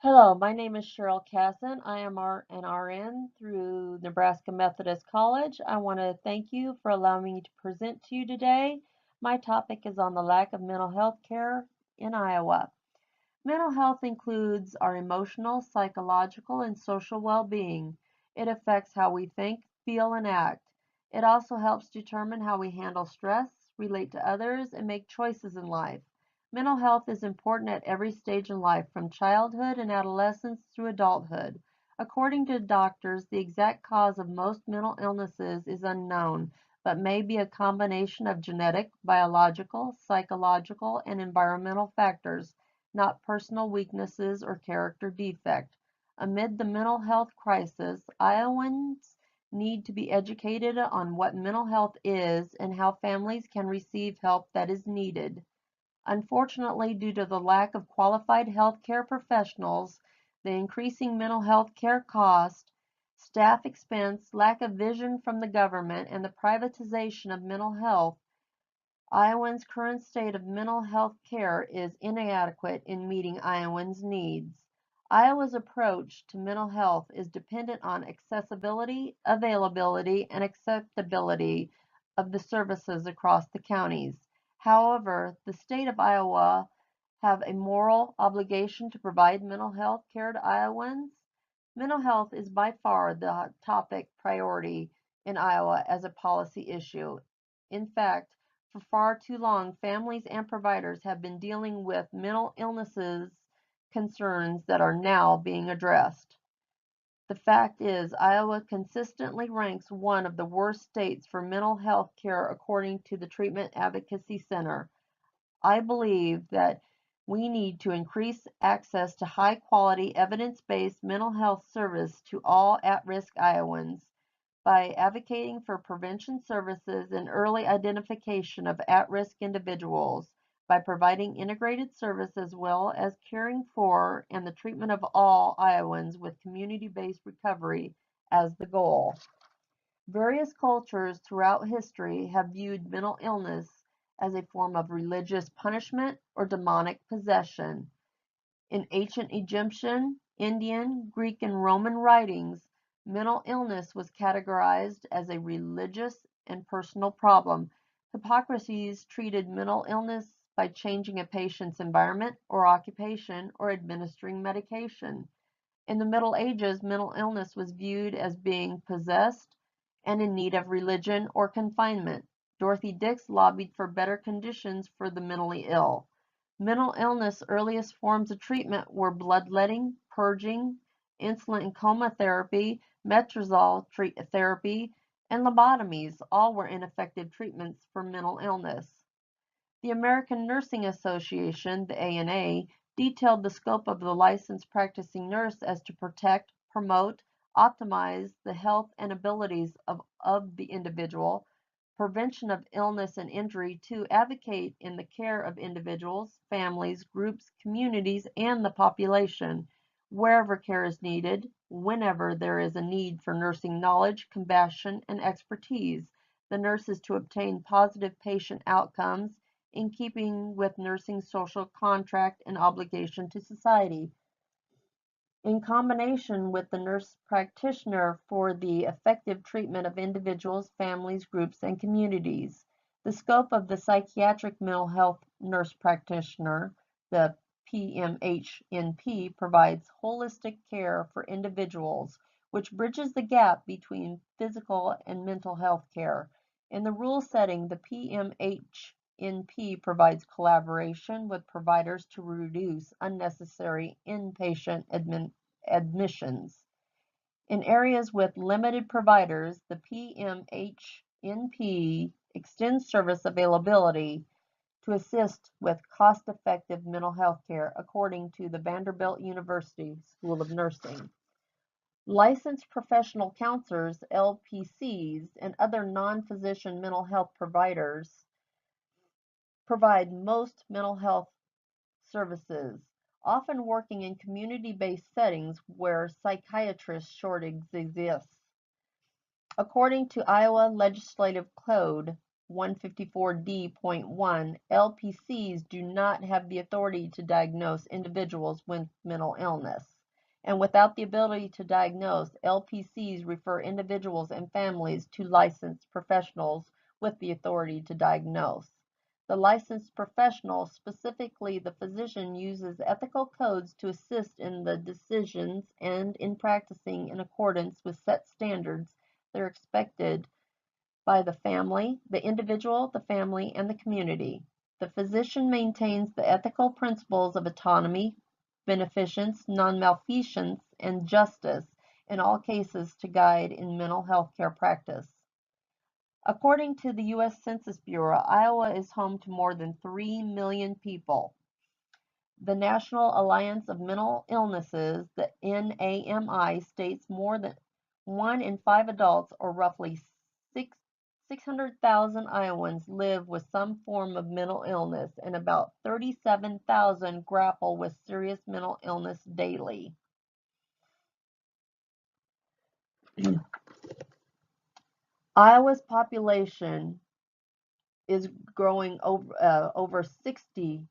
Hello, my name is Cheryl Casson. I am an RN through Nebraska Methodist College. I want to thank you for allowing me to present to you today. My topic is on the lack of mental health care in Iowa. Mental health includes our emotional, psychological, and social well-being. It affects how we think, feel, and act. It also helps determine how we handle stress, relate to others, and make choices in life. Mental health is important at every stage in life, from childhood and adolescence through adulthood. According to doctors, the exact cause of most mental illnesses is unknown, but may be a combination of genetic, biological, psychological, and environmental factors, not personal weaknesses or character defect. Amid the mental health crisis, Iowans need to be educated on what mental health is and how families can receive help that is needed. Unfortunately, due to the lack of qualified healthcare professionals, the increasing mental health care cost, staff expense, lack of vision from the government, and the privatization of mental health, Iowans' current state of mental health care is inadequate in meeting Iowans' needs. Iowa's approach to mental health is dependent on accessibility, availability, and acceptability of the services across the counties. However, the state of Iowa have a moral obligation to provide mental health care to Iowans. Mental health is by far the topic priority in Iowa as a policy issue. In fact, for far too long, families and providers have been dealing with mental illnesses concerns that are now being addressed. The fact is, Iowa consistently ranks one of the worst states for mental health care according to the Treatment Advocacy Center. I believe that we need to increase access to high quality, evidence based mental health service to all at risk Iowans by advocating for prevention services and early identification of at-risk individuals, by providing integrated service as well as caring for and the treatment of all Iowans with community-based recovery as the goal. Various cultures throughout history have viewed mental illness as a form of religious punishment or demonic possession. In ancient Egyptian, Indian, Greek, and Roman writings, mental illness was categorized as a religious and personal problem. Hippocrates treated mental illness by changing a patient's environment or occupation or administering medication. In the Middle Ages, mental illness was viewed as being possessed and in need of religion or confinement. Dorothy Dix lobbied for better conditions for the mentally ill. Mental illness' earliest forms of treatment were bloodletting, purging, insulin and coma therapy, metrazole therapy, and lobotomies. All were ineffective treatments for mental illness. The American Nursing Association, the ANA, detailed the scope of the licensed practicing nurse as to protect, promote, optimize the health and abilities of the individual, prevention of illness and injury, to advocate in the care of individuals, families, groups, communities, and the population, wherever care is needed, whenever there is a need for nursing knowledge, compassion, and expertise. The nurse is to obtain positive patient outcomes in keeping with nursing's social contract and obligation to society, in combination with the nurse practitioner for the effective treatment of individuals, families, groups, and communities. The scope of the psychiatric mental health nurse practitioner, the PMHNP, provides holistic care for individuals, which bridges the gap between physical and mental health care. In the rural setting, the PMHNP provides collaboration with providers to reduce unnecessary inpatient admissions. In areas with limited providers, the PMHNP extends service availability to assist with cost-effective mental health care, according to the Vanderbilt University School of Nursing. Licensed professional counselors, LPCs, and other non-physician mental health providers provide most mental health services, often working in community-based settings where psychiatrist shortage exists. According to Iowa Legislative Code 154D.1, LPCs do not have the authority to diagnose individuals with mental illness. And without the ability to diagnose, LPCs refer individuals and families to licensed professionals with the authority to diagnose. The licensed professional, specifically the physician, uses ethical codes to assist in the decisions and in practicing in accordance with set standards that are expected by the family, the individual, the family, and the community. The physician maintains the ethical principles of autonomy, beneficence, non-malfeasance, and justice in all cases to guide in mental health care practice. According to the U.S. Census Bureau, Iowa is home to more than 3 million people. The National Alliance of Mental Illnesses, the NAMI, states more than 1 in 5 adults, or roughly 600,000 Iowans, live with some form of mental illness, and about 37,000 grapple with serious mental illness daily. Iowa's population is growing over 60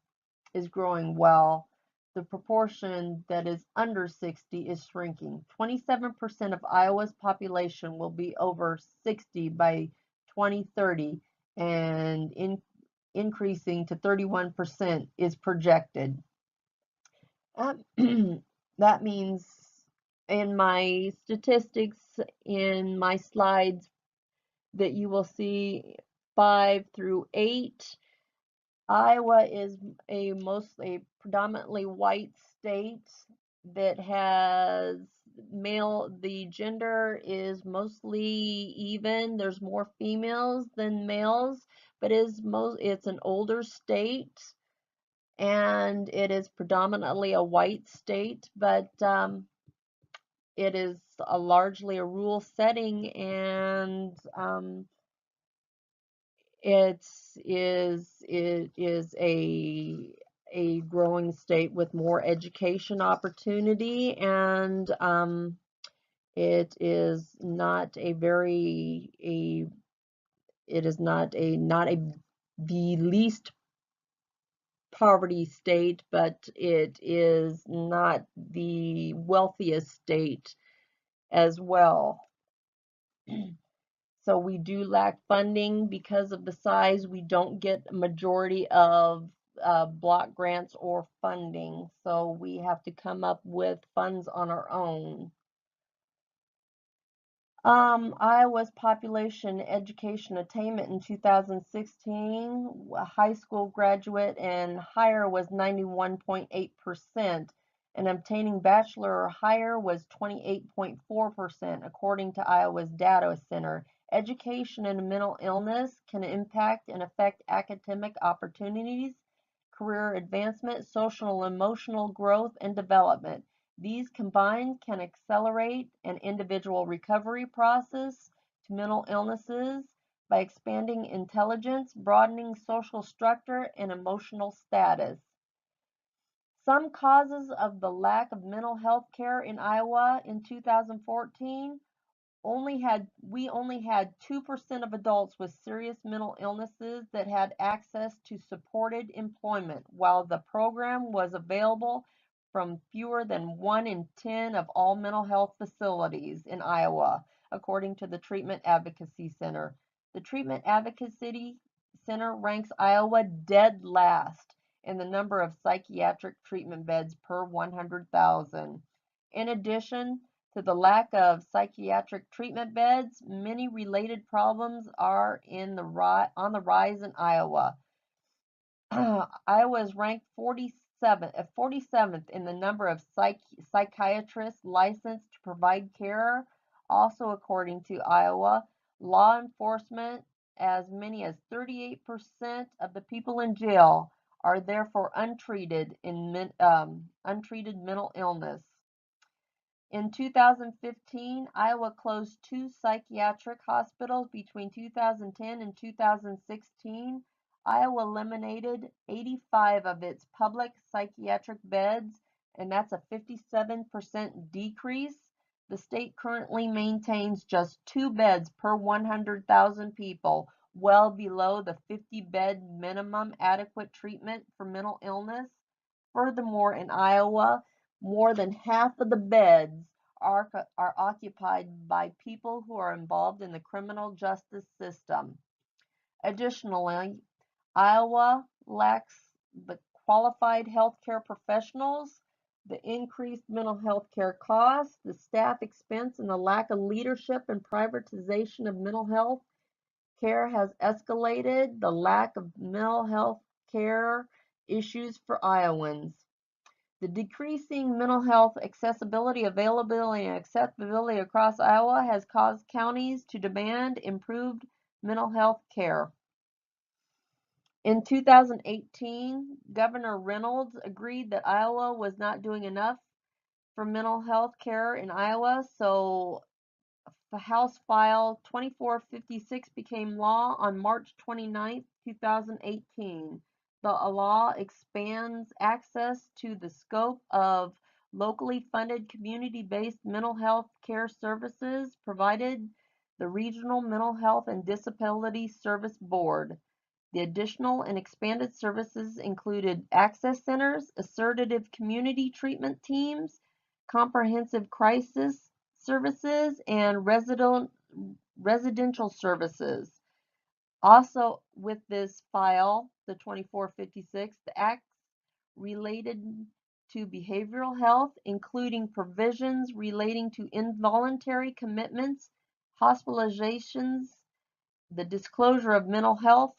is growing while the proportion that is under 60 is shrinking. 27% of Iowa's population will be over 60 by 2030, and increasing to 31% is projected. That means in my statistics in my slides that you will see 5 through 8, Iowa is mostly predominantly white state that has the gender is mostly even. There's more females than males, but it's an older state, and it is predominantly a white state, but it is largely a rural setting, and it is a growing state with more education opportunity, and it is not the least poverty state, but it is not the wealthiest state as well. So we do lack funding because of the size. We don't get a majority of block grants or funding, so we have to come up with funds on our own. Iowa's population education attainment in 2016, high school graduate and higher was 91.8%, and obtaining bachelor or higher was 28.4%, according to Iowa's Data Center. Education in mental illness can impact and affect academic opportunities, career advancement, social and emotional growth, and development. These combined can accelerate an individual recovery process to mental illnesses by expanding intelligence, broadening social structure, and emotional status. Some causes of the lack of mental health care in Iowa in 2014: we only had 2% of adults with serious mental illnesses that had access to supported employment, while the program was available from fewer than 1 in 10 of all mental health facilities in Iowa, according to the Treatment Advocacy Center. The Treatment Advocacy Center ranks Iowa dead last in the number of psychiatric treatment beds per 100,000. In addition to the lack of psychiatric treatment beds, many related problems are on the rise in Iowa. Iowa is ranked 47th in the number of psychiatrists licensed to provide care. Also, according to Iowa law enforcement, as many as 38% of the people in jail are therefore untreated mental illness. In 2015, Iowa closed 2 psychiatric hospitals. Between 2010 and 2016, Iowa eliminated 85 of its public psychiatric beds, and that's a 57% decrease. The state currently maintains just 2 beds per 100,000 people, well below the 50-bed minimum adequate treatment for mental illness. Furthermore, in Iowa, more than half of the beds are occupied by people who are involved in the criminal justice system. Additionally, Iowa lacks the qualified healthcare professionals, the increased mental health care costs, the staff expense, and the lack of leadership and privatization of mental health care has escalated the lack of mental health care issues for Iowans. The decreasing mental health accessibility, availability, and acceptability across Iowa has caused counties to demand improved mental health care. In 2018, Governor Reynolds agreed that Iowa was not doing enough for mental health care in Iowa, so the House File 2456 became law on March 29, 2018. The law expands access to the scope of locally funded community-based mental health care services provided the Regional Mental Health and Disability Service Board. The additional and expanded services included access centers, assertive community treatment teams, comprehensive crisis services, and residential services. Also, with this file, the 2456, the acts related to behavioral health, including provisions relating to involuntary commitments, hospitalizations, the disclosure of mental health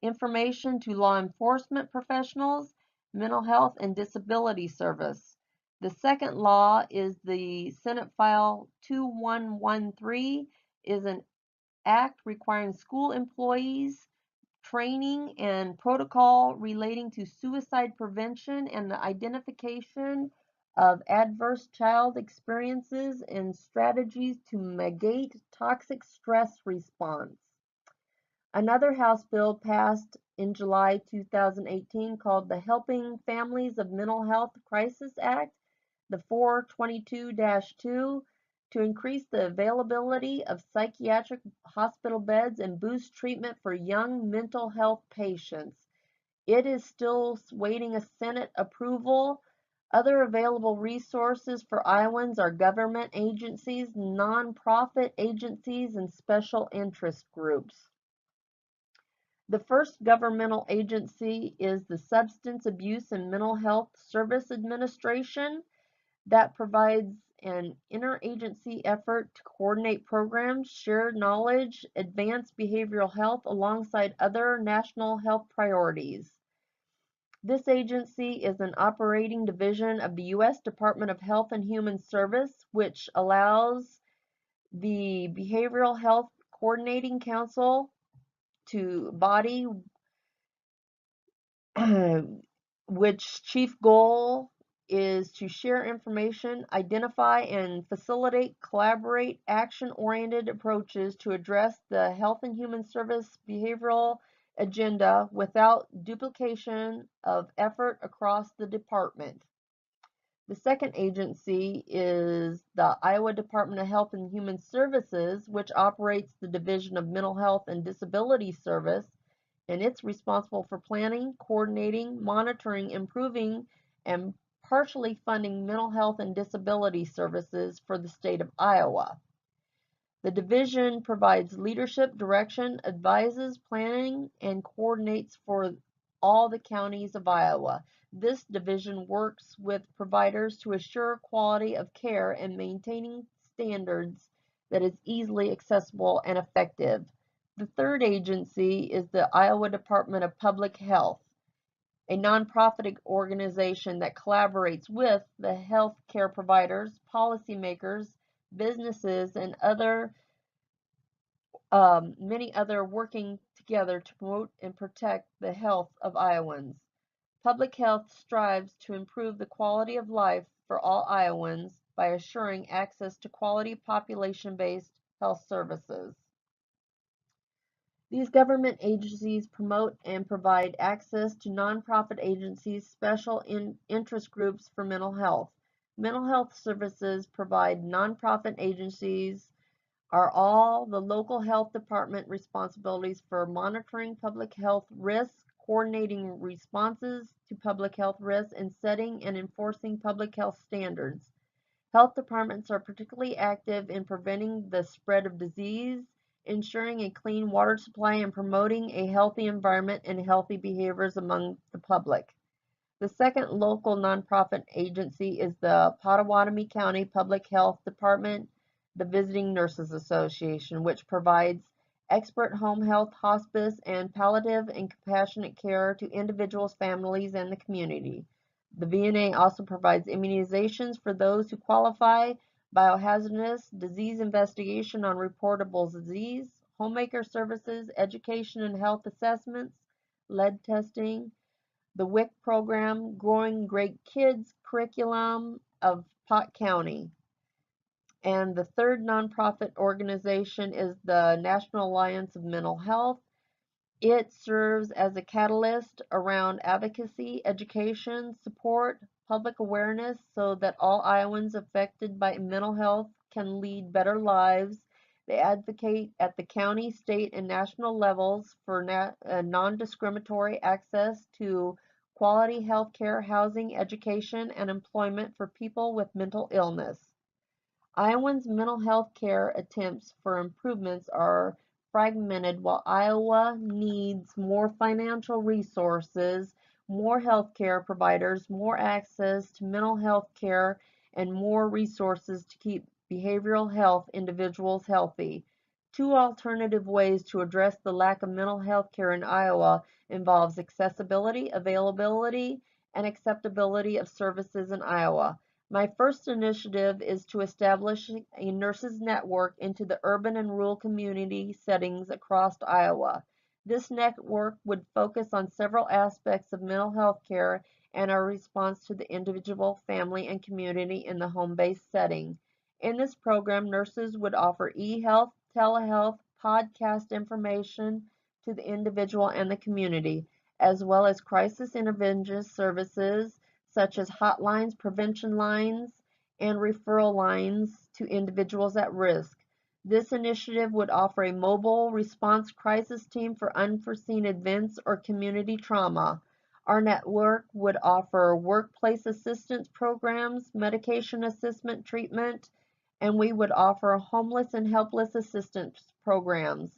information to law enforcement professionals, mental health and disability service. The second law is the Senate File 2113, is an act requiring school employees training and protocol relating to suicide prevention and the identification of adverse child experiences and strategies to mitigate toxic stress response. Another House bill passed in July 2018 called the Helping Families of Mental Health Crisis Act, the 422-2, to increase the availability of psychiatric hospital beds and boost treatment for young mental health patients. It is still waiting a Senate approval. Other available resources for Iowans are government agencies, nonprofit agencies, and special interest groups. The first governmental agency is the Substance Abuse and Mental Health Service Administration that provides an interagency effort to coordinate programs, share knowledge, advance behavioral health alongside other national health priorities. This agency is an operating division of the U.S. Department of Health and Human Service, which allows the Behavioral Health Coordinating Council to body which chief goal is to share information, identify and facilitate, collaborate, action-oriented approaches to address the Health and Human Service behavioral agenda without duplication of effort across the department. The second agency is the Iowa Department of Health and Human Services, which operates the Division of Mental Health and Disability Service, and it's responsible for planning, coordinating, monitoring, improving, and partially funding mental health and disability services for the state of Iowa. The division provides leadership, direction, advises, planning, and coordinates for all the counties of Iowa. This division works with providers to assure quality of care and maintaining standards that is easily accessible and effective. The third agency is the Iowa Department of Public Health, a nonprofit organization that collaborates with the health care providers, policymakers, businesses, and many other working together to promote and protect the health of Iowans. Public health strives to improve the quality of life for all Iowans by assuring access to quality population-based health services. These government agencies promote and provide access to nonprofit agencies, special interest groups for mental health. Mental health services provide nonprofit agencies are all the local health department responsibilities for monitoring public health risks, coordinating responses to public health risks, and setting and enforcing public health standards. Health departments are particularly active in preventing the spread of disease, ensuring a clean water supply, and promoting a healthy environment and healthy behaviors among the public. The second local nonprofit agency is the Pottawatomie County Public Health Department, the Visiting Nurses Association, which provides expert home health, hospice, and palliative and compassionate care to individuals, families, and the community. The VNA also provides immunizations for those who qualify, biohazardous disease investigation on reportable disease, homemaker services, education and health assessments, lead testing, the WIC program, Growing Great Kids curriculum of Pot County. And the third nonprofit organization is the National Alliance of Mental Health. It serves as a catalyst around advocacy, education, support, public awareness so that all Iowans affected by mental health can lead better lives. They advocate at the county, state, and national levels for non-discriminatory access to quality health care, housing, education, and employment for people with mental illness. Iowans' mental health care attempts for improvements are fragmented while Iowa needs more financial resources, more health care providers, more access to mental health care, and more resources to keep behavioral health individuals healthy. Two alternative ways to address the lack of mental health care in Iowa involves accessibility, availability, and acceptability of services in Iowa. My first initiative is to establish a nurses network into the urban and rural community settings across Iowa. This network would focus on several aspects of mental health care and our response to the individual, family, and community in the home-based setting. In this program, nurses would offer e-health, telehealth, podcast information to the individual and the community, as well as crisis intervention services such as hotlines, prevention lines, and referral lines to individuals at risk. This initiative would offer a mobile response crisis team for unforeseen events or community trauma. Our network would offer workplace assistance programs, medication assistance treatment, and we would offer homeless and helpless assistance programs.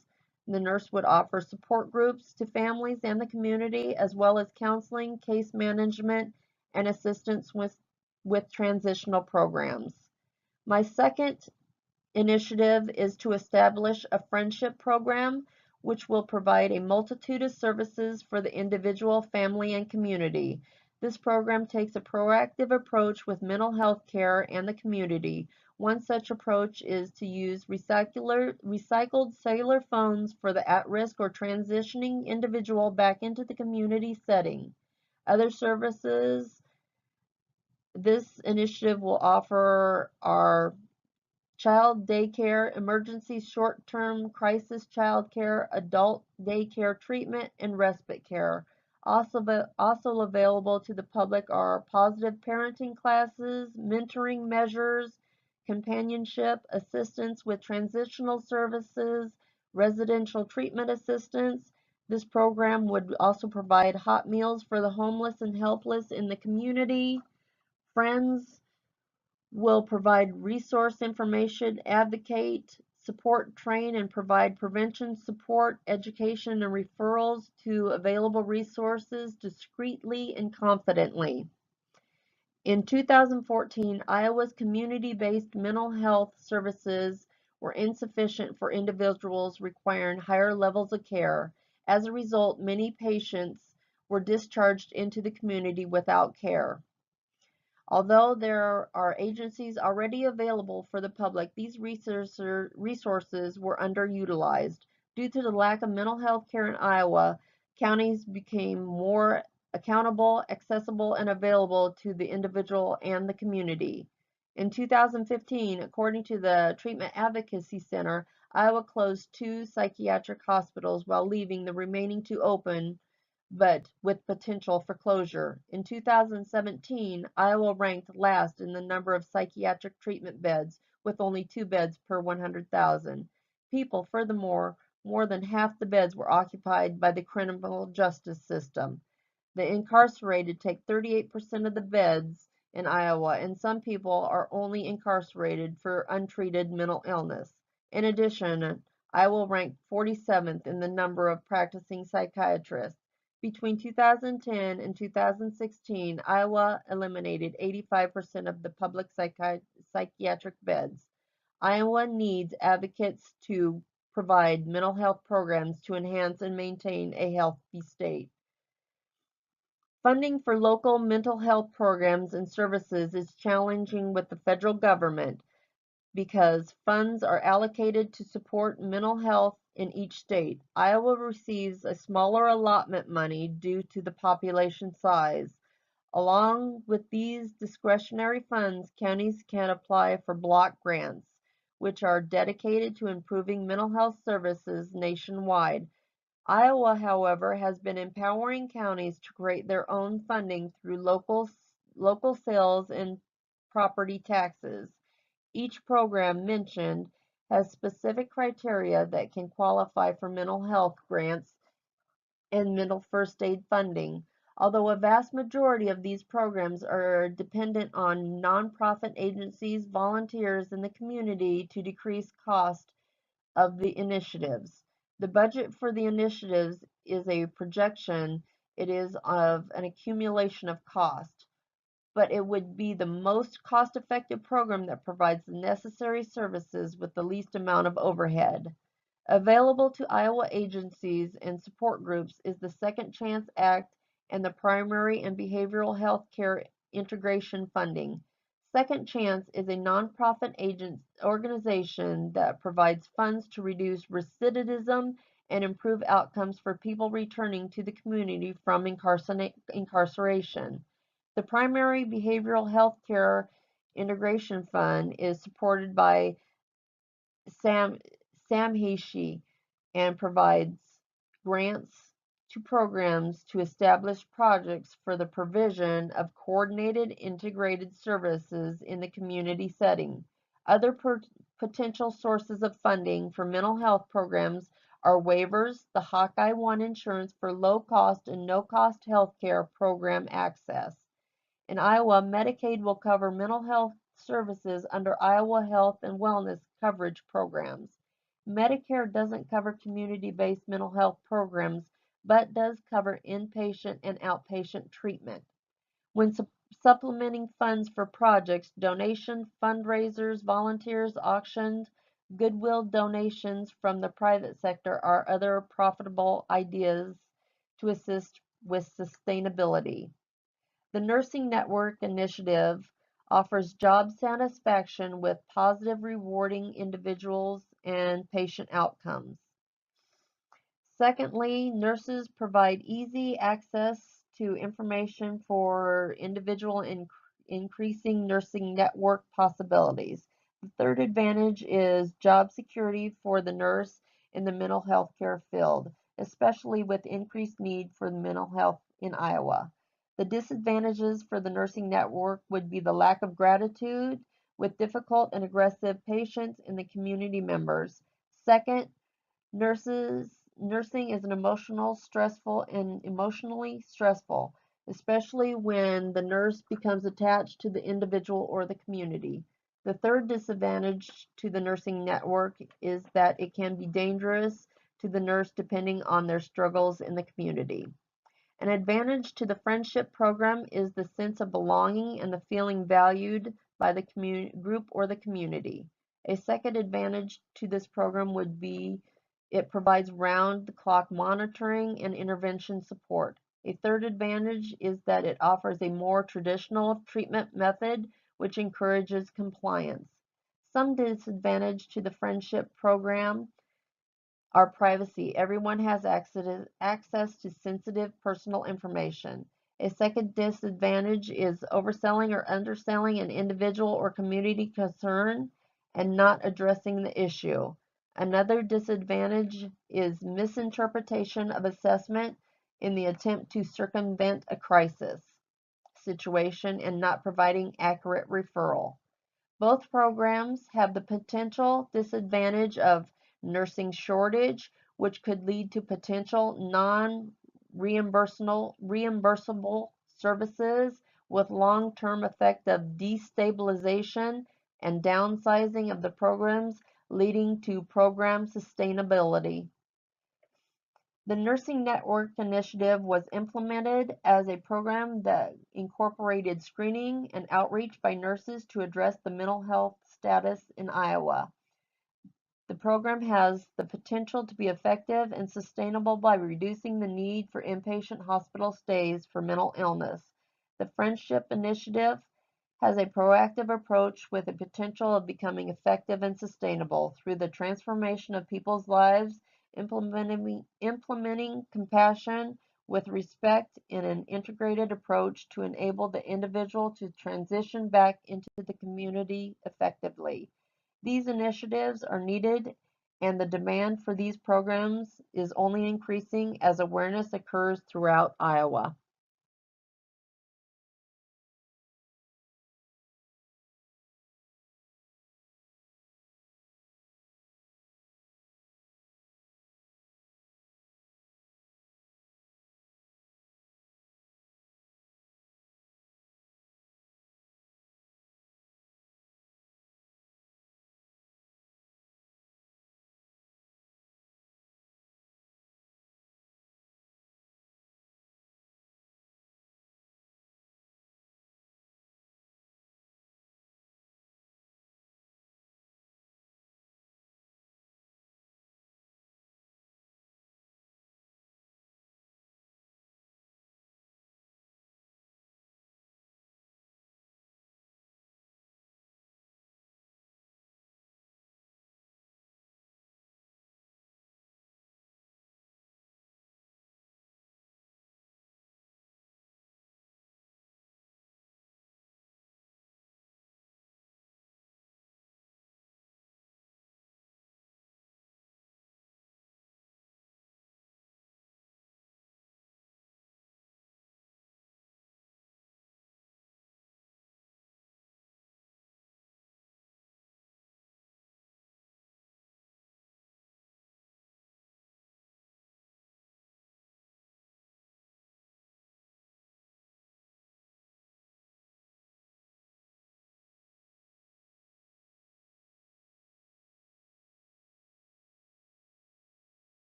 The nurse would offer support groups to families and the community, as well as counseling, case management, and assistance with transitional programs. My second initiative is to establish a friendship program which will provide a multitude of services for the individual, family, and community. This program takes a proactive approach with mental health care and the community. One such approach is to use recycled cellular phones for the at-risk or transitioning individual back into the community setting. Other services this initiative will offer our child daycare, emergency short-term crisis child care, adult daycare treatment, and respite care. Also available to the public are positive parenting classes, mentoring measures, companionship, assistance with transitional services, residential treatment assistance. This program would also provide hot meals for the homeless and helpless in the community. Friends will provide resource information, advocate, support, train, and provide prevention support, education, and referrals to available resources discreetly and confidently. In 2014, Iowa's community-based mental health services were insufficient for individuals requiring higher levels of care. As a result, many patients were discharged into the community without care. Although there are agencies already available for the public, these resources were underutilized. Due to the lack of mental health care in Iowa, counties became more accountable, accessible, and available to the individual and the community. In 2015, according to the Treatment Advocacy Center, Iowa closed 2 psychiatric hospitals while leaving the remaining 2 open, but with potential for closure. In 2017, Iowa ranked last in the number of psychiatric treatment beds, with only 2 beds per 100,000 people. Furthermore, more than half the beds were occupied by the criminal justice system. The incarcerated take 38% of the beds in Iowa, and some people are only incarcerated for untreated mental illness. In addition, Iowa ranked 47th in the number of practicing psychiatrists. Between 2010 and 2016, Iowa eliminated 85% of the public psychiatric beds. Iowa needs advocates to provide mental health programs to enhance and maintain a healthy state. Funding for local mental health programs and services is challenging with the federal government because funds are allocated to support mental health in each state. Iowa receives a smaller allotment money due to the population size. Along with these discretionary funds, counties can apply for block grants, which are dedicated to improving mental health services nationwide. Iowa, however, has been empowering counties to create their own funding through local sales and property taxes. Each program mentioned has specific criteria that can qualify for mental health grants and mental first aid funding. Although a vast majority of these programs are dependent on nonprofit agencies, volunteers, and the community to decrease cost of the initiatives. The budget for the initiatives is a projection, it is of an accumulation of cost, but it would be the most cost-effective program that provides the necessary services with the least amount of overhead. Available to Iowa agencies and support groups is the Second Chance Act and the Primary and Behavioral Health Care Integration Funding. Second Chance is a nonprofit organization that provides funds to reduce recidivism and improve outcomes for people returning to the community from incarceration. The Primary Behavioral Health Care Integration Fund is supported by Sam SAMHSA and provides grants to programs to establish projects for the provision of coordinated integrated services in the community setting. Other potential sources of funding for mental health programs are waivers, the Hawkeye One insurance for low cost and no cost health care program access. In Iowa, Medicaid will cover mental health services under Iowa Health and Wellness Coverage Programs. Medicare doesn't cover community-based mental health programs, but does cover inpatient and outpatient treatment. When supplementing funds for projects, donation, fundraisers, volunteers, auctions, goodwill donations from the private sector are other profitable ideas to assist with sustainability. The Nursing Network initiative offers job satisfaction with positive, rewarding individuals and patient outcomes. Secondly, nurses provide easy access to information for individual increasing nursing network possibilities. The third advantage is job security for the nurse in the mental health care field, especially with increased need for mental health in Iowa. The disadvantages for the nursing network would be the lack of gratitude with difficult and aggressive patients and the community members. Second, nursing is an emotionally stressful, especially when the nurse becomes attached to the individual or the community. The third disadvantage to the nursing network is that it can be dangerous to the nurse depending on their struggles in the community. An advantage to the friendship program is the sense of belonging and the feeling valued by the group or the community. A second advantage to this program would be it provides round-the-clock monitoring and intervention support. A third advantage is that it offers a more traditional treatment method which encourages compliance. Some disadvantage to the friendship program are privacy. Everyone has access to sensitive personal information. A second disadvantage is overselling or underselling an individual or community concern and not addressing the issue. Another disadvantage is misinterpretation of assessment. in the attempt to circumvent a crisis situation and not providing accurate referral. Both programs have the potential disadvantage of nursing shortage, which could lead to potential non-reimbursable services with long-term effect of destabilization and downsizing of the programs, leading to program sustainability. The Nursing Network Initiative was implemented as a program that incorporated screening and outreach by nurses to address the mental health status in Iowa. The program has the potential to be effective and sustainable by reducing the need for inpatient hospital stays for mental illness. The Friendship Initiative has a proactive approach with the potential of becoming effective and sustainable through the transformation of people's lives, implementing compassion with respect in an integrated approach to enable the individual to transition back into the community effectively. These initiatives are needed, and the demand for these programs is only increasing as awareness occurs throughout Iowa.